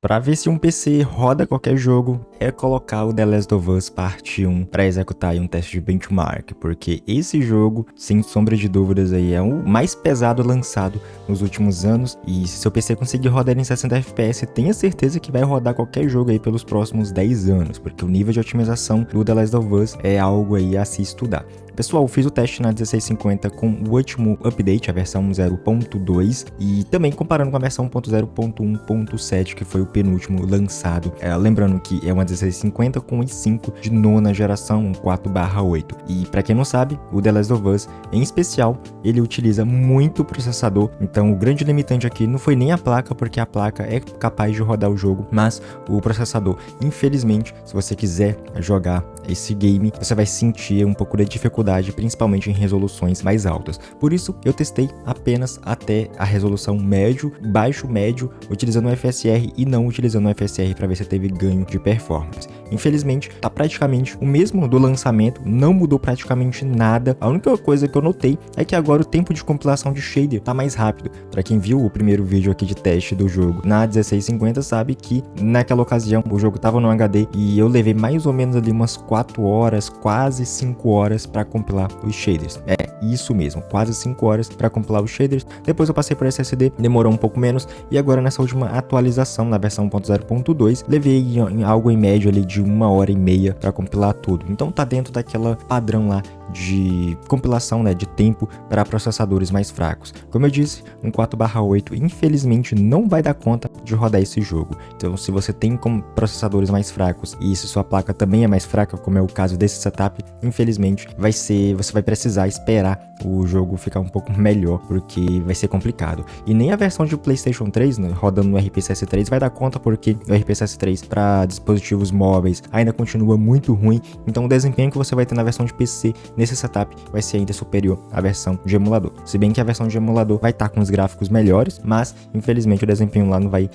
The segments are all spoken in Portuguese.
Para ver se um PC roda qualquer jogo, é colocar o The Last of Us Parte 1 para executar aí um teste de benchmark, porque esse jogo, sem sombra de dúvidas, aí é o mais pesado lançado nos últimos anos, e se seu PC conseguir rodar em 60 FPS, tenha certeza que vai rodar qualquer jogo aí pelos próximos 10 anos, porque o nível de otimização do The Last of Us é algo aí a se estudar. Pessoal, fiz o teste na 1650 com o último update, a versão 0.2, e também comparando com a versão 0.1.7, que foi o penúltimo lançado. Lembrando que é uma 1650 com i5 de nona geração, 4/8. E para quem não sabe, o The Last of Us, em especial, ele utiliza muito processador, então o grande limitante aqui não foi nem a placa, porque a placa é capaz de rodar o jogo, mas o processador. Infelizmente, se você quiser jogar esse game, você vai sentir um pouco de dificuldade, principalmente em resoluções mais altas. Por isso, eu testei apenas até a resolução médio, baixo, médio, utilizando o FSR e não utilizando o FSR para ver se teve ganho de performance. Infelizmente, tá praticamente o mesmo do lançamento, não mudou praticamente nada. A única coisa que eu notei é que agora o tempo de compilação de shader tá mais rápido. Para quem viu o primeiro vídeo aqui de teste do jogo na 1650, sabe que naquela ocasião o jogo tava no HD e eu levei mais ou menos ali umas 4 horas, quase 5 horas para compilar os shaders. É isso mesmo, quase 5 horas para compilar os shaders. Depois eu passei por SSD, demorou um pouco menos, e agora nessa última atualização, na versão 1.0.2, levei algo em média ali de 1h30 para compilar tudo. Então tá dentro daquela padrão lá de compilação, né, de tempo para processadores mais fracos. Como eu disse, um 4/8 infelizmente não vai dar conta de rodar esse jogo. Então, se você tem como processadores mais fracos e se sua placa também é mais fraca, como é o caso desse setup, infelizmente você vai precisar esperar o jogo ficar um pouco melhor, porque vai ser complicado. E nem a versão de PlayStation 3, né, rodando no RPCS 3 vai dar conta, porque o RPCS 3 para dispositivos móveis ainda continua muito ruim. Então o desempenho que você vai ter na versão de PC nesse setup vai ser ainda superior à versão de emulador. Se bem que a versão de emulador vai estar com os gráficos melhores, mas infelizmente o desempenho lá não vai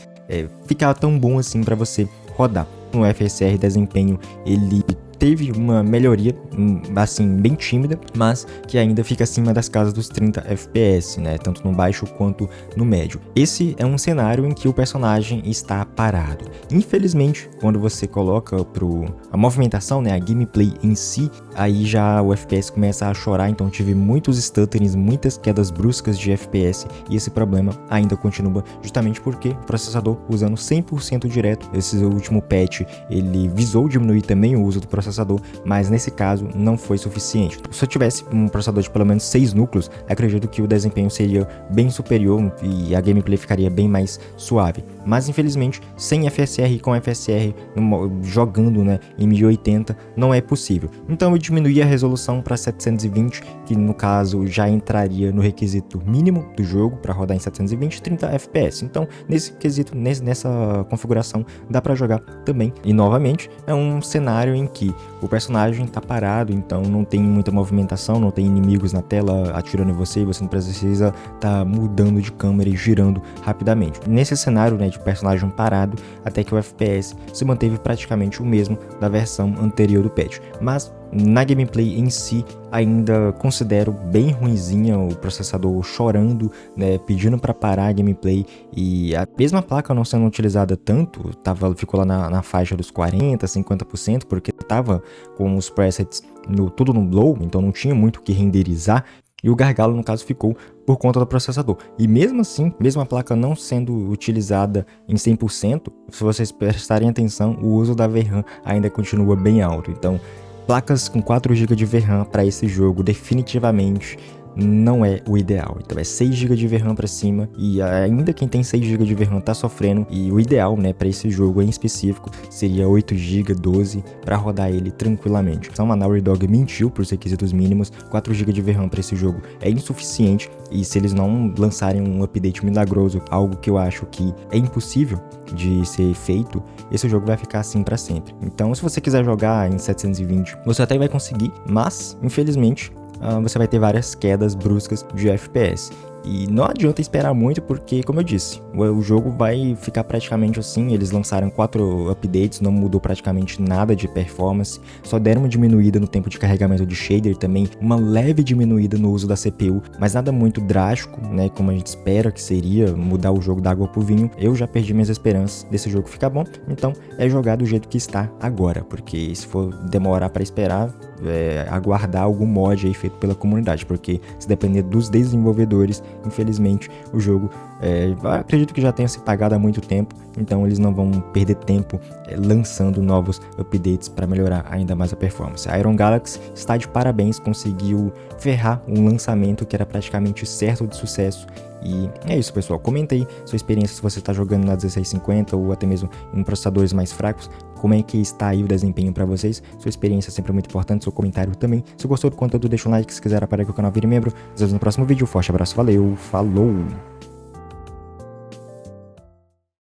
ficar tão bom assim para você rodar. No FSR desempenho ele teve uma melhoria, assim, bem tímida, mas que ainda fica acima das casas dos 30 FPS, né? Tanto no baixo quanto no médio. Esse é um cenário em que o personagem está parado. Infelizmente, quando você coloca a movimentação, né? A gameplay em si, aí já o FPS começa a chorar, então tive muitos stutterings, muitas quedas bruscas de FPS, e esse problema ainda continua, justamente porque o processador usando 100% direto. Esse último patch, ele visou diminuir também o uso do processador, mas nesse caso não foi suficiente. Se eu tivesse um processador de pelo menos 6 núcleos, acredito que o desempenho seria bem superior e a gameplay ficaria bem mais suave. Mas infelizmente, sem FSR e com FSR jogando, né, em 1080 não é possível. Então eu diminuí a resolução para 720, que no caso já entraria no requisito mínimo do jogo para rodar em 720 30 FPS. Então nesse quesito, nessa configuração, dá para jogar também. E novamente é um cenário em que o personagem tá parado, então não tem muita movimentação, não tem inimigos na tela atirando em você, você não precisa tá mudando de câmera e girando rapidamente. Nesse cenário, né, de personagem parado, até que o FPS se manteve praticamente o mesmo da versão anterior do patch. Mas na gameplay em si, ainda considero bem ruinzinha, o processador chorando, né, pedindo para parar a gameplay, e a mesma placa não sendo utilizada tanto, ficou lá na faixa dos 40%, 50%, porque tava com os presets tudo no low, então não tinha muito o que renderizar. E o gargalo, no caso, ficou por conta do processador. E mesmo assim, mesmo a placa não sendo utilizada em 100%, se vocês prestarem atenção, o uso da VRAM ainda continua bem alto. Então, placas com 4 GB de VRAM para esse jogo definitivamente não é o ideal. Então é 6 GB de VRAM para cima, e ainda quem tem 6 GB de VRAM tá sofrendo, e o ideal, né, para esse jogo em específico seria 8 GB, 12 para rodar ele tranquilamente. Então a Naughty Dog mentiu para os requisitos mínimos, 4 GB de VRAM para esse jogo é insuficiente, e se eles não lançarem um update milagroso, algo que eu acho que é impossível de ser feito, esse jogo vai ficar assim para sempre. Então se você quiser jogar em 720, você até vai conseguir, mas infelizmente você vai ter várias quedas bruscas de FPS. E não adianta esperar muito porque, como eu disse, o jogo vai ficar praticamente assim. Eles lançaram 4 updates, não mudou praticamente nada de performance, só deram uma diminuída no tempo de carregamento de shader, também uma leve diminuída no uso da CPU, mas nada muito drástico, né, como a gente espera que seria mudar o jogo da água pro vinho. Eu já perdi minhas esperanças desse jogo ficar bom, então é jogar do jeito que está agora, porque se for demorar para esperar, aguardar algum mod aí feito pela comunidade, porque se depender dos desenvolvedores, infelizmente o jogo acredito que já tenha se pagado há muito tempo, então eles não vão perder tempo lançando novos updates para melhorar ainda mais a performance. A Iron Galaxy está de parabéns, conseguiu ferrar um lançamento que era praticamente certo de sucesso. E é isso, pessoal. Comenta aí sua experiência se você está jogando na 1650 ou até mesmo em processadores mais fracos. Como é que está aí o desempenho para vocês? Sua experiência é sempre muito importante, seu comentário também. Se gostou do conteúdo, deixa um like, se quiser aparecer aqui no canal, vire membro. Nos vemos no próximo vídeo. Forte abraço, valeu, falou!